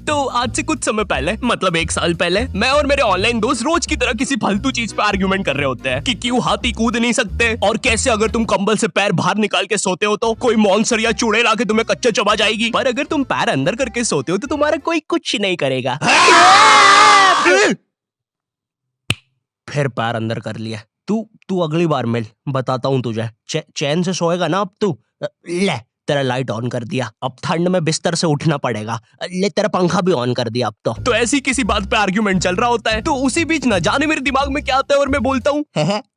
तो आज से कुछ समय पहले, मतलब 1 साल पहले, मैं और मेरे ऑनलाइन दोस्त रोज की तरह किसी फालतू चीज पे आर्ग्यूमेंट कर रहे होते हैं कि क्यों हाथी कूद नहीं सकते और कैसे अगर तुम कंबल से पैर बाहर निकाल के सोते हो तो कोई मॉन्स्टर या चुड़ैल आके तुम्हें कच्चा चबा जाएगी, पर अगर तुम पैर अंदर करके सोते हो तो तुम्हारा कोई कुछ नहीं करेगा। फिर पैर अंदर कर लिया। तू अगली बार मिल, बताता हूँ तुझे। चैन से सोएगा ना अब तू। ले तेरा लाइट ऑन कर दिया, अब ठंड में बिस्तर से उठना पड़ेगा। ले तेरा पंखा भी ऑन कर दिया अब तो ऐसी किसी बात पे आर्ग्यूमेंट चल रहा होता है, तो उसी बीच न जाने मेरे दिमाग में क्या आता है और मैं बोलता हूँ,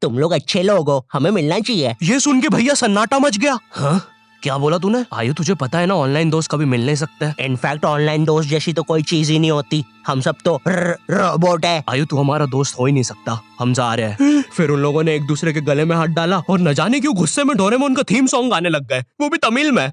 तुम लोग अच्छे लोग हो, हमें मिलना चाहिए। ये सुन के भैया सन्नाटा मच गया। हाँ क्या बोला तूने? आयु तुझे पता है ना ऑनलाइन दोस्त कभी मिल नहीं सकते। इनफैक्ट ऑनलाइन दोस्त जैसी तो कोई चीज ही नहीं होती, हम सब तो रोबोट है। आयु तू हमारा दोस्त हो ही नहीं सकता, हम जा रहे हैं। फिर उन लोगों ने एक दूसरे के गले में हाथ डाला और न जाने क्यों गुस्से में डोरेमोन का थीम सॉन्ग गाने लग गए, वो भी तमिल में।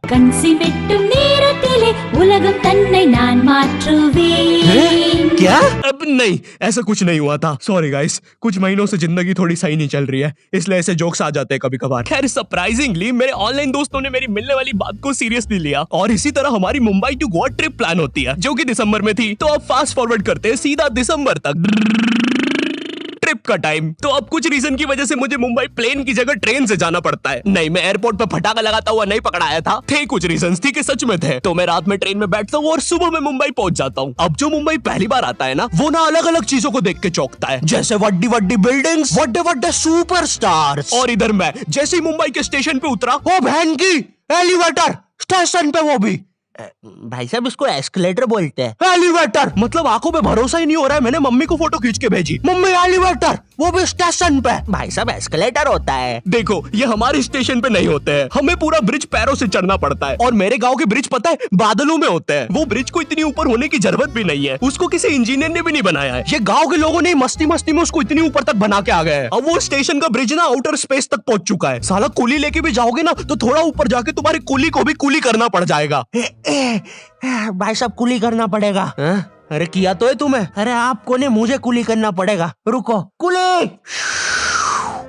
क्या? अब नहीं, ऐसा कुछ नहीं हुआ था। सॉरी गाइस, कुछ महीनों से जिंदगी थोड़ी सही नहीं चल रही है, इसलिए ऐसे जोक्स आ जाते हैं कभी कभार। खैर सरप्राइजिंगली मेरे ऑनलाइन दोस्तों ने मेरी मिलने वाली बात को सीरियसली लिया और इसी तरह हमारी Mumbai to Goa trip plan होती है, जो कि दिसंबर में थी। तो अब फास्ट फॉरवर्ड करते हैं सीधा दिसंबर तक ट्रिप का टाइम। तो अब कुछ रीजन की वजह से मुझे मुंबई प्लेन की जगह ट्रेन से जाना पड़ता है। नहीं, मैं एयरपोर्ट पर फटाका लगाता हुआ नहीं पकड़ाया था, थे कुछ रीजंस, थी कि सच में थे। तो मैं रात में ट्रेन में बैठता हूँ और सुबह में मुंबई पहुंच जाता हूँ। अब जो मुंबई पहली बार आता है ना, वो ना अलग अलग चीजों को देख के चौंकता है, जैसे वड्डी वड्डी बिल्डिंग्स, वड्डे वड्डे सुपरस्टार्स। और इधर मैं जैसे ही मुंबई के स्टेशन पे उतरा, ओ बहन की एलिवेटर स्टेशन पे, वो भी भाई साहब इसको एस्केलेटर बोलते हैं। एलिवेटर मतलब आंखों पे भरोसा ही नहीं हो रहा है। मैंने मम्मी को फोटो खींच के भेजी, मम्मी एलिवेटर, वो भी स्टेशन पे। भाई साहब एस्केलेटर होता है। देखो ये हमारे स्टेशन पे नहीं होते हैं, हमें पूरा ब्रिज पैरों से चढ़ना पड़ता है। और मेरे गांव के ब्रिज पता है बादलों में होते हैं। वो ब्रिज को इतनी ऊपर होने की जरूरत भी नहीं है, उसको किसी इंजीनियर ने भी नहीं बनाया है। ये गाँव के लोगों ने मस्ती मस्ती में उसको इतनी ऊपर तक बना के आ गए। अब वो स्टेशन का ब्रिज ना आउटर स्पेस तक पहुंच चुका है। साला कुली लेके भी जाओगे ना तो थोड़ा ऊपर जाके तुम्हारी कुली को भी कुली करना पड़ जाएगा। भाई साहब कुली करना पड़ेगा। अरे किया तो है तुम्हें। अरे आपको ने मुझे कुली करना पड़ेगा। रुको, कुली।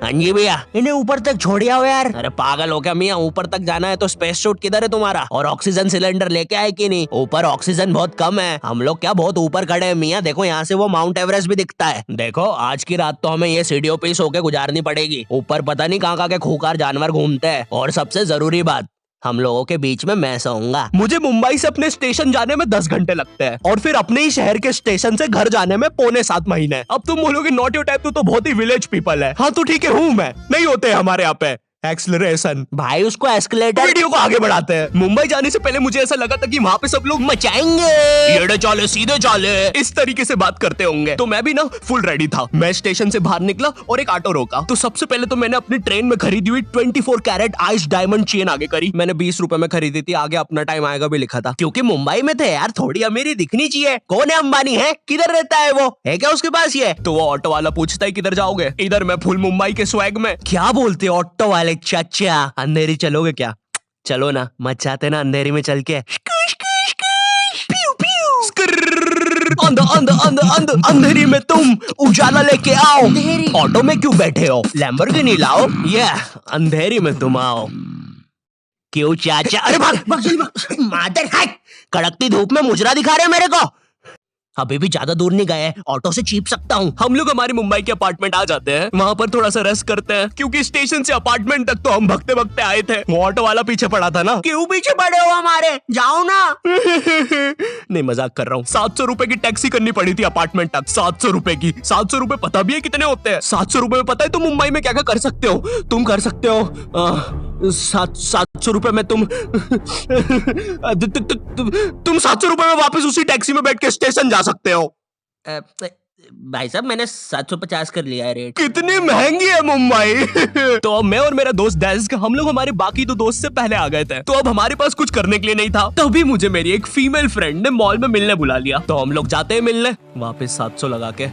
हाँ जी भैया, इन्हें ऊपर तक छोड़िया हो यार। अरे पागल हो क्या मियाँ, ऊपर तक जाना है तो स्पेस सूट किधर है तुम्हारा? और ऑक्सीजन सिलेंडर लेके आए कि नहीं? ऊपर ऑक्सीजन बहुत कम है, हम लोग क्या बहुत ऊपर खड़े हैं मियाँ। देखो यहाँ से वो माउंट एवरेस्ट भी दिखता है। देखो आज की रात तो हमें ये सीढ़ियों पे सो के गुजारनी पड़ेगी। ऊपर पता नहीं कहाँ के खूंखार जानवर घूमते हैं। और सबसे जरूरी बात, हम लोगों के बीच में मैं सोऊंगा। मुझे मुंबई से अपने स्टेशन जाने में 10 घंटे लगते हैं और फिर अपने ही शहर के स्टेशन से घर जाने में 6.25 महीने। अब तुम बोलोगे नॉट योर टाइप, तो बहुत ही विलेज पीपल है। हाँ तो ठीक है, हूँ मैं, नहीं होते हमारे यहाँ पे एक्सेलरेशन। भाई उसको एस्केलेटर। वीडियो को आगे बढ़ाते हैं। मुंबई जाने से पहले मुझे ऐसा लगा था कि वहाँ पे सब लोग मचाएंगे, एड़े चाले सीधे चाले, इस तरीके से बात करते होंगे। तो मैं भी ना फुल रेडी था। मैं स्टेशन से बाहर निकला और एक ऑटो रोका। तो सबसे पहले तो मैंने अपनी ट्रेन में खरीदी हुई 24 कैरेट आइस डायमंड चेन आगे करी। मैंने 20 रुपए में खरीदी थी, आगे अपना टाइम आएगा भी लिखा था, क्योंकि मुंबई में थे यार, थोड़ी अमीरी दिखनी चाहिए। कौन है अंबानी? है किधर रहता है वो? है क्या उसके पास ये? तो वो ऑटो वाला पूछता है किधर जाओगे? इधर मैं फुल मुंबई के स्वैग में। क्या बोलते ऑटो वाले चाचा, अंधेरी चलोगे क्या? चलो ना, मचाते ना अंधेरी में चल के। अंधेरी में तुम उजाला लेके आओ। ऑटो में क्यों बैठे हो? लैम्बोर्गिनी लाओ। ये अंधेरी में तुम आओ। क्यों चाचा? अरे भाग मादर है, कड़कती धूप में मुजरा दिखा रहे मेरे को। अभी भी ज्यादा दूर नहीं गए, ऑटो से चीप सकता हूँ। हम लोग हमारी मुंबई के अपार्टमेंट आ जाते हैं, वहाँ पर थोड़ा सा रेस्ट करते हैं, क्योंकि स्टेशन से अपार्टमेंट तक तो हम भगते भगते आए थे। वो ऑटो वाला पीछे पड़ा था ना। क्यों पीछे पड़े हो हमारे? जाओ ना। नहीं मजाक कर रहा हूँ। 700 रुपए की टैक्सी करनी पड़ी थी अपार्टमेंट तक। 700 रुपए की। 700 रुपए पता भी है कितने होते हैं? 700 रुपए में पता है तुम मुंबई में क्या क्या कर सकते हो? तुम कर सकते हो 700 रुपए में तुम 700 रुपए में वापस उसी टैक्सी में बैठ के स्टेशन जा सकते हो। भाई साहब मैंने 750 कर लिया है रेट। कितनी महंगी है मुंबई। तो अब मैं और मेरा दोस्त डेस्क, हम लोग हमारे बाकी 2 दोस्त से पहले आ गए थे। तो अब हमारे पास कुछ करने के लिए नहीं था। तभी मुझे मेरी एक फीमेल फ्रेंड ने मॉल में मिलने बुला लिया। तो हम लोग जाते हैं मिलने, वापस 700 लगा के।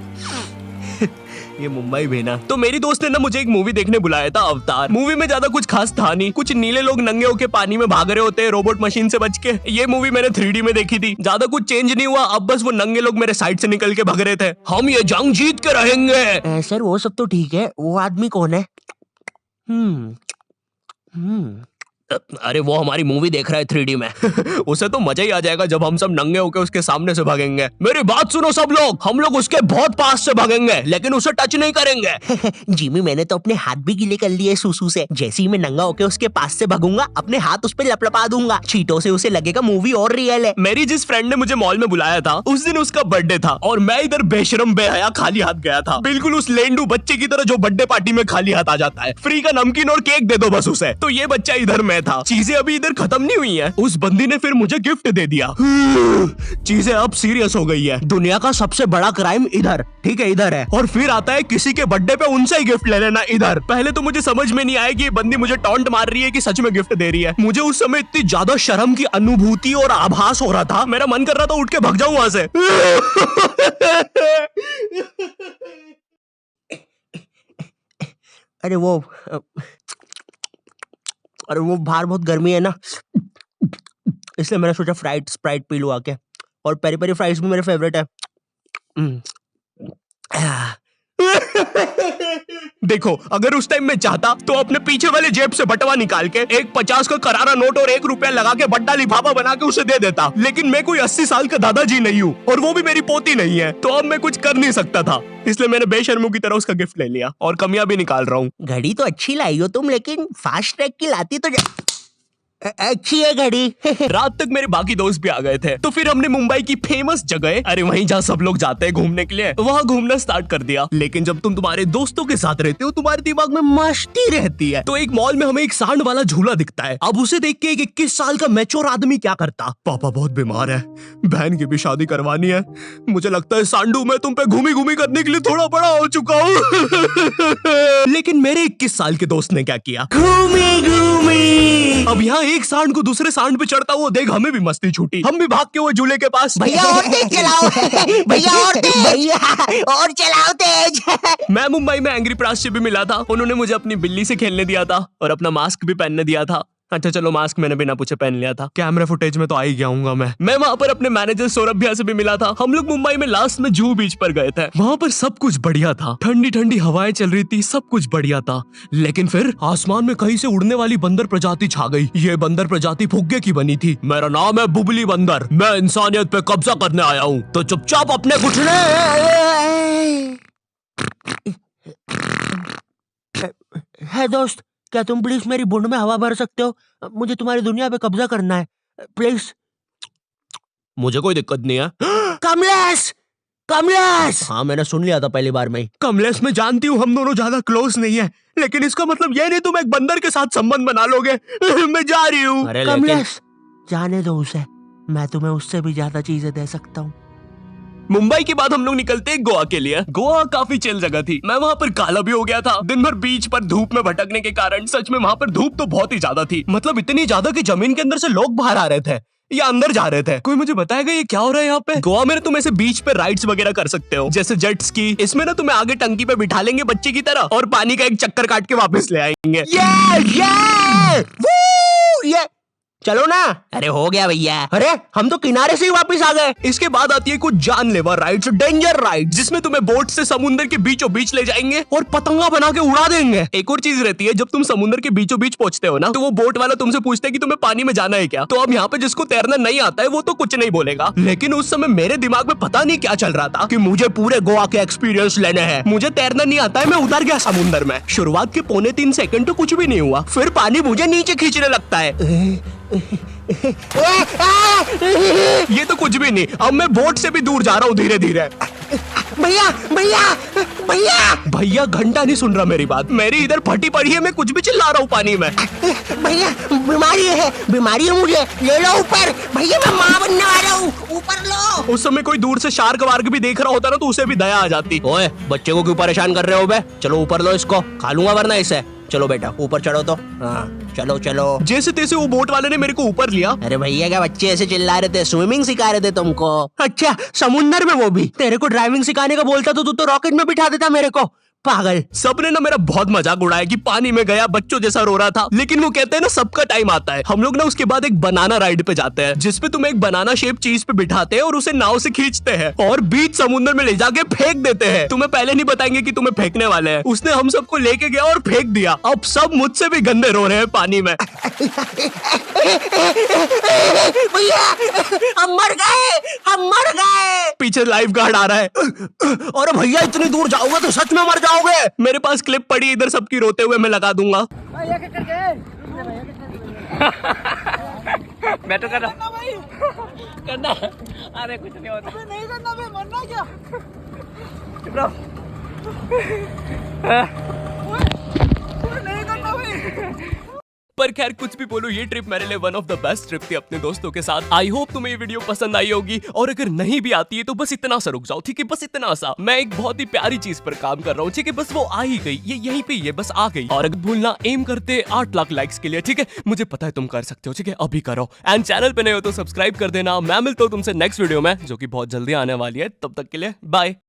ये मुंबई भी ना। तो मेरी दोस्त ने ना मुझे एक मूवी देखने बुलाया था, अवतार। मूवी में ज्यादा कुछ खास था नहीं, कुछ नीले लोग नंगे होके पानी में भाग रहे होते हैं रोबोट मशीन से बच के। ये मूवी मैंने 3D में देखी थी, ज्यादा कुछ चेंज नहीं हुआ। अब बस वो नंगे लोग मेरे साइड से निकल के भाग रहे थे। हम ये जंग जीत के रहेंगे। सर वो सब तो ठीक है, वो आदमी कौन है? अरे वो हमारी मूवी देख रहा है 3D में। उसे तो मजा ही आ जाएगा जब हम सब नंगे होकर उसके सामने से भागेंगे। मेरी बात सुनो सब लोग, हम लोग उसके बहुत पास से भागेंगे लेकिन उसे टच नहीं करेंगे। जिमी मैंने तो अपने हाथ भी गीले कर लिए सुसु से। जैसे ही मैं नंगा होकर उसके पास से भागूंगा अपने हाथ उस पे लपलपा दूंगा, चीटों से उसे लगेगा मूवी और रियल है। मेरी जिस फ्रेंड ने मुझे मॉल में बुलाया था उस दिन उसका बर्थडे था और मैं इधर बेशरम बेहया खाली हाथ गया था, बिल्कुल उस लेंडू बच्चे की तरह जो बर्थडे पार्टी में खाली हाथ आ जाता है। फ्री का नमकीन और केक दे दो बस उसे। तो ये बच्चा इधर मैं था। चीजें अभी इधर खत्म नहीं हुई हैं। उस बंदी ने फिर मुझे गिफ्ट दे दिया। चीजें अब सीरियस हो गई है। दुनिया का सबसे बड़ा क्राइम इधर, ठीक है इधर है, और फिर आता है किसी के बर्थडे पे उनसे ही गिफ्ट ले लेना इधर। पहले तो मुझे समझ में नहीं आया कि ये बंदी मुझे टॉन्ट मार रही है कि सच में गिफ्ट दे रही है। मुझे उस समय इतनी ज्यादा शर्म की अनुभूति और आभास हो रहा था, मेरा मन कर रहा था उठ के भाग जाऊं वहां से। अरे वो बाहर बहुत गर्मी है ना, इसलिए मैंने सोचा स्प्राइट पी लूं आके। और पेरी पेरी फ्राइज भी मेरे फेवरेट है। देखो अगर उस टाइम में चाहता तो अपने पीछे वाले जेब से बटवा निकाल के एक 50 का करारा नोट और 1 रुपया लगा के बड्डा लिफाफा बना के उसे दे देता, लेकिन मैं कोई 80 साल का दादाजी नहीं हूँ और वो भी मेरी पोती नहीं है, तो अब मैं कुछ कर नहीं सकता था। इसलिए मैंने बेशर्मों की तरह उसका गिफ्ट ले लिया और कमियां भी निकाल रहा हूँ। घड़ी तो अच्छी लाई हो तुम, लेकिन फास्ट ट्रैक की लाती तो अच्छी है घड़ी। रात तक मेरे बाकी दोस्त भी आ गए थे, तो फिर हमने मुंबई की फेमस जगह, अरे वहीं जहाँ सब लोग जाते हैं घूमने के लिए, वहाँ घूमना स्टार्ट कर दिया। लेकिन जब तुम तुम्हारे दोस्तों के साथ रहते हो तुम्हारे दिमाग में मस्ती रहती है। तो एक मॉल में हमें एक सांड वाला झूला दिखता है। अब उसे देख के एक 21 साल का मैच्योर आदमी क्या करता, पापा बहुत बीमार है, बहन की भी शादी करवानी है, मुझे लगता है सांडू मैं तुम पे घूमी घूमी करने के लिए थोड़ा बड़ा हो चुका हूँ। लेकिन मेरे 21 साल के दोस्त ने क्या किया, घूमी घूमी। अब यहाँ एक सांड को दूसरे सांड पे चढ़ता हुआ देख हमें भी मस्ती छूटी। हम भी भाग के वो झूले के पास, भैया और तेज चलाओ, भैया और तेज, भैया और चलाओ तेज। मैं मुंबई में एंग्री प्रास से भी मिला था। उन्होंने मुझे अपनी बिल्ली से खेलने दिया था और अपना मास्क भी पहनने दिया था। अच्छा चलो मास्क मैंने बिना पूछे पहन लिया था, कैमरा फुटेज में तो आ ही गया हूँ मैं वहाँ पर अपने मैनेजर सौरभ भैया से भी मिला था। हम लोग मुंबई में लास्ट में जूहू बीच पर गए थे। वहाँ पर सब कुछ बढ़िया था, ठंडी ठंडी हवाएं चल रही थी, सब कुछ बढ़िया था। लेकिन फिर आसमान में कहीं से उड़ने वाली बंदर प्रजाति छा गई। ये बंदर प्रजाति फुग्गे की बनी थी। मेरा नाम है बुबली बंदर, मैं इंसानियत पे कब्जा करने आया हूँ, तो चुपचाप अपने घुटने। है दोस्त, क्या तुम प्लीज मेरी बुंड में हवा भर सकते हो? मुझे तुम्हारी दुनिया पे कब्जा करना है प्लीज। मुझे कोई दिक्कत नहीं है। कमलेश, कमलेश। हाँ मैंने सुन लिया था पहली बार में ही। कमलेश मैं जानती हूँ हम दोनों ज्यादा क्लोज नहीं है, लेकिन इसका मतलब ये नहीं तुम एक बंदर के साथ संबंध बना लोगे। मैं जा रही हूँ। कमलेश जाने दो उसे, मैं तुम्हें उससे भी ज्यादा चीजें दे सकता हूँ। मुंबई के बाद हम लोग निकलते हैं गोवा के लिए। गोवा काफी चिल जगह थी। मैं वहाँ पर काला भी हो गया था दिन भर बीच पर धूप में भटकने के कारण। सच में वहाँ पर धूप तो बहुत ही ज्यादा थी, मतलब इतनी ज्यादा कि जमीन के अंदर से लोग बाहर आ रहे थे या अंदर जा रहे थे। कोई मुझे बताएगा ये क्या हो रहा है यहाँ पे? गोवा में तुम ऐसे बीच पे राइड्स वगैरह कर सकते हो, जैसे जेट स्की। इसमें ना तुम्हें आगे टंकी पे बिठा लेंगे बच्चे की तरह और पानी का एक चक्कर काट के वापस ले आएंगे। ये चलो ना। अरे हो गया भैया, अरे हम तो किनारे से ही वापस आ गए। इसके बाद आती है कुछ जानलेवा राइड्स, डेंजर राइड, जिसमें तुम्हें बोट से समुद्र के बीचों बीच ले जाएंगे और पतंगा बना के उड़ा देंगे। एक और चीज रहती है, जब तुम समुद्र के बीचों बीच पहुंचते हो ना, तो वो बोट वाला तुमसे पूछता है कि तुम्हें पानी में जाना है क्या। तो अब यहाँ पे जिसको तैरना नहीं आता है वो तो कुछ नहीं बोलेगा, लेकिन उस समय मेरे दिमाग में पता नहीं क्या चल रहा था कि मुझे पूरे गोवा के एक्सपीरियंस लेने हैं। मुझे तैरना नहीं आता है, मैं उतर गया समुद्र में। शुरुआत के 3.25 सेकंड तो कुछ भी नहीं हुआ, फिर पानी मुझे नीचे खींचने लगता है। ये तो कुछ भी नहीं, अब मैं बोट से भी दूर जा रहा हूँ धीरे धीरे। भैया भैया भैया भैया घंटा नहीं सुन रहा मेरी बात, मेरी इधर फटी पड़ी है, मैं कुछ भी चिल्ला रहा हूँ पानी में। भैया बीमारी है मुझे, ले लो ऊपर। भैया मैं माँ बनने वाला हूँ, ऊपर लो। उस समय कोई दूर से शार्क वार्क भी देख रहा होता ना तो उसे भी दया आ जाती। ओए बच्चे को क्यों परेशान कर रहे हो बे? चलो ऊपर लो इसको, खा लूंगा वरना इसे। चलो बेटा ऊपर चढ़ो तो। हाँ चलो चलो। जैसे तैसे वो बोट वाले ने मेरे को ऊपर लिया। अरे भैया क्या बच्चे ऐसे चिल्ला रहे थे, स्विमिंग सिखा रहे थे तुमको? अच्छा समुंदर में, वो भी तेरे को ड्राइविंग सिखाने का बोलता तो तू तो रॉकेट में बिठा देता मेरे को। पागल। सबने ना मेरा बहुत मजाक उड़ाया कि पानी में गया बच्चों जैसा रो रहा था, लेकिन वो कहते हैं ना सबका टाइम आता है। हम लोग ना उसके बाद एक बनाना राइड पे जाते हैं, जिसपे तुम्हें एक बनाना शेप चीज पे बिठाते हैं और उसे नाव से खींचते हैं और बीच समुद्र में ले जाके फेंक देते हैं। तुम्हें पहले नहीं बताएंगे कि तुम्हें फेंकने वाले हैं। उसने हम सबको लेके गया और फेंक दिया। अब सब मुझसे भी गंदे रो रहे हैं पानी में। भैया हम मर गए, हम मर गए। पीछे लाइफ गार्ड आ रहा है। और भैया इतनी दूर जाओगे तो सच में मर जाओगे। मेरे पास क्लिप पड़ी इधर सबकी रोते हुए, मैं लगा दूंगा। मैं तो करना करना। अरे कुछ नहीं होता, नहीं करना भाई, मरना क्या। चुप रहो। नहीं करना भाई। पर खैर कुछ भी बोलो, ये ट्रिप मेरे लिए one of the best trip थी अपने दोस्तों के साथ। आई होप तुम्हें ये वीडियो पसंद आई होगी, और अगर नहीं भी आती है तो बस इतना सा रुक जाओ, ठीक है, बस इतना सा। मैं एक बहुत ही प्यारी चीज पर काम कर रहा हूँ, ठीक है, बस वो आ ही गई, ये यहीं पे ये बस आ गई। और अगर भूलना एम करते 8 लाख लाइक्स के लिए, ठीक है, मुझे पता है तुम कर सकते हो, ठीक है, अभी करो। एंड चैनल पे नए हो तो सब्सक्राइब कर देना। मैं मिलता हूँ तुमसे नेक्स्ट वीडियो में, जो कि बहुत जल्दी आने वाली है। तब तक के लिए बाय।